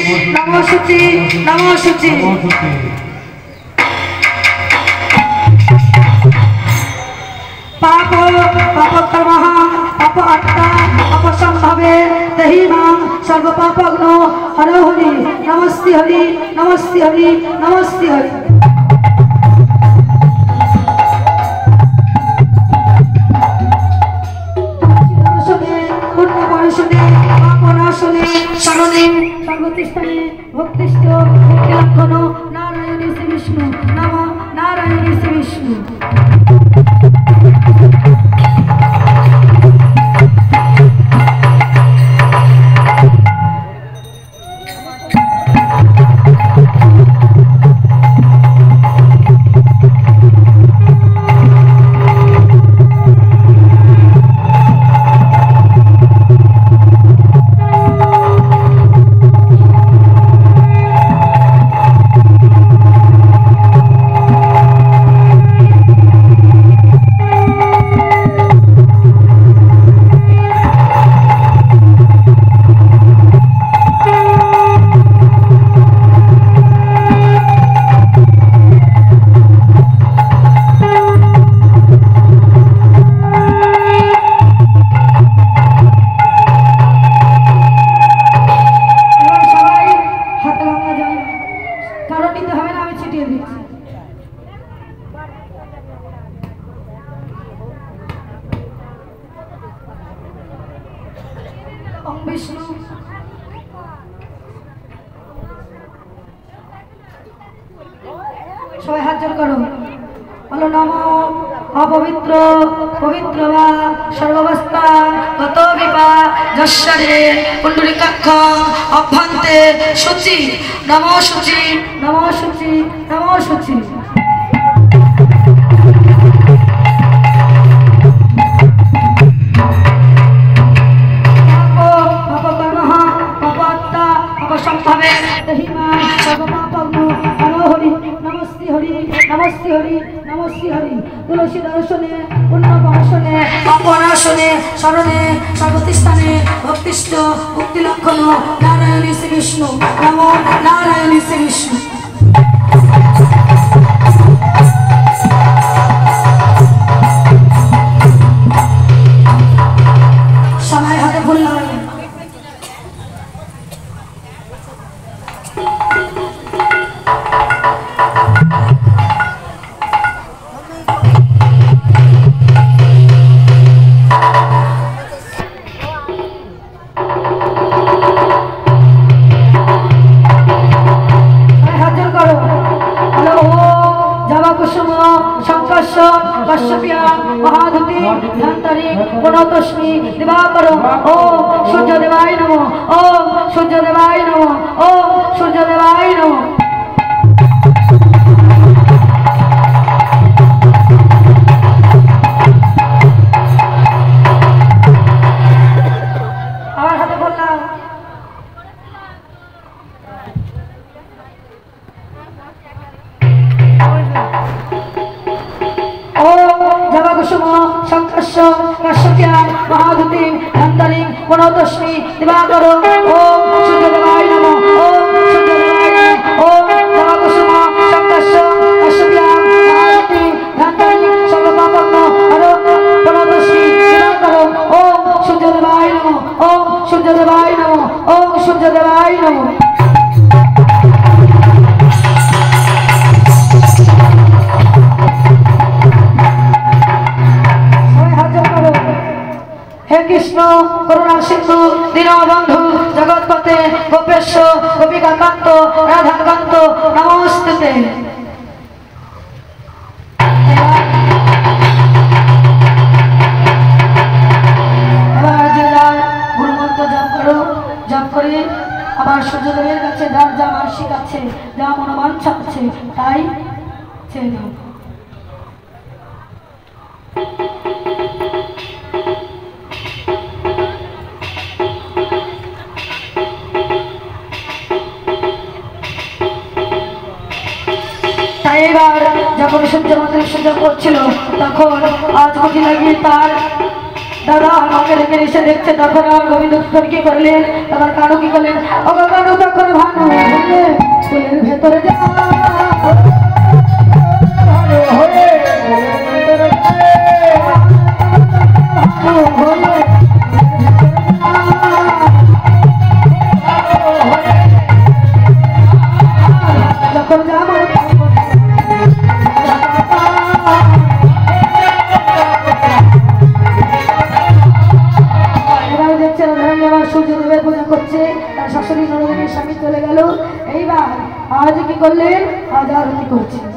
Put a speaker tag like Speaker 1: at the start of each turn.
Speaker 1: नमो शुचि नमो शुचि पाप पापकर्मः पाप आत्मा पाप संभवे देहि मां सर्व पापग्नो हरो हरि नमस्ते हरि नमस्ते हरि नमस्ते हरि शरणे सर्वतिष्ठने भक्तिष्ठ भक्तिलक्षण नारायणे श्री विष्णु नमः नारायणे श्री विष्णु सबाई हाथ जोड़ करो बोलो नमो अपवित्र पवित्र वा सर्वावस्था गत विपा जस्सरे पुंडरीकाक्ष अभ्यन्ते शुचि नमो शुचि नमो शुचि नमो शुचि नमस्ते हरि नमस्ते हरि तुलसी दर्शने पुण्य दर्शने अपनाशने शरणे सर्वतिष्ठने भक्तिष्ठ मुक्तिलक्षण नारायण श्री विष्णु नमो नारायण श्री विष्णु समय हाथे फुल लगाए तस्मी दिवाकर ओम सूर्य देवाय नमो ओम सूर्य देवाय नमो ओम सूर्य देवाय नमो आवाज हाथे बोलना तस्मी दिवाकर ओम सूर्य देवाय नमो ओम सूर्य देवाय नमो ओम जवाकुसुम शंकर्ष कश्यप्यां महारथी धन्वन्तरि सर्वपापग्नो हरो प्रणतस्मी दिवाकर ओम सूर्य देवाय नमो ओम सूर्य देवाय नमो ओम सूर्य देवाय नमो हे कृष्ण करुणा सिंधु दीनबंधु जगतपते गोपेश गोपिकाकांत राधाकांत नमस्ते गुरुमंत्र जप करो जप करे आबार सूर्यदेवेर काछे যার যা মানসিক আছে যা মনোবাঞ্ছা আছে তাই চেয়ে নাও যখন সূর্য মন্দিরে সূর্য করছিল তখন আজ কোটি লাগিয়ে তার দাদা আমাকে রেখে এসে দেখছে তখন আর গোবিন্দ কি করলেন তখন কানু কি করলেন ও কানু তখন ভান ফুলের ভেতরে যা যখন যাবো সূর্যদেবের পূজা করছে, তার শাশুড়ি নরদেবীর স্বামী চলে গেল। এইবার আজ কি করলেন? আজ আরতি করছে।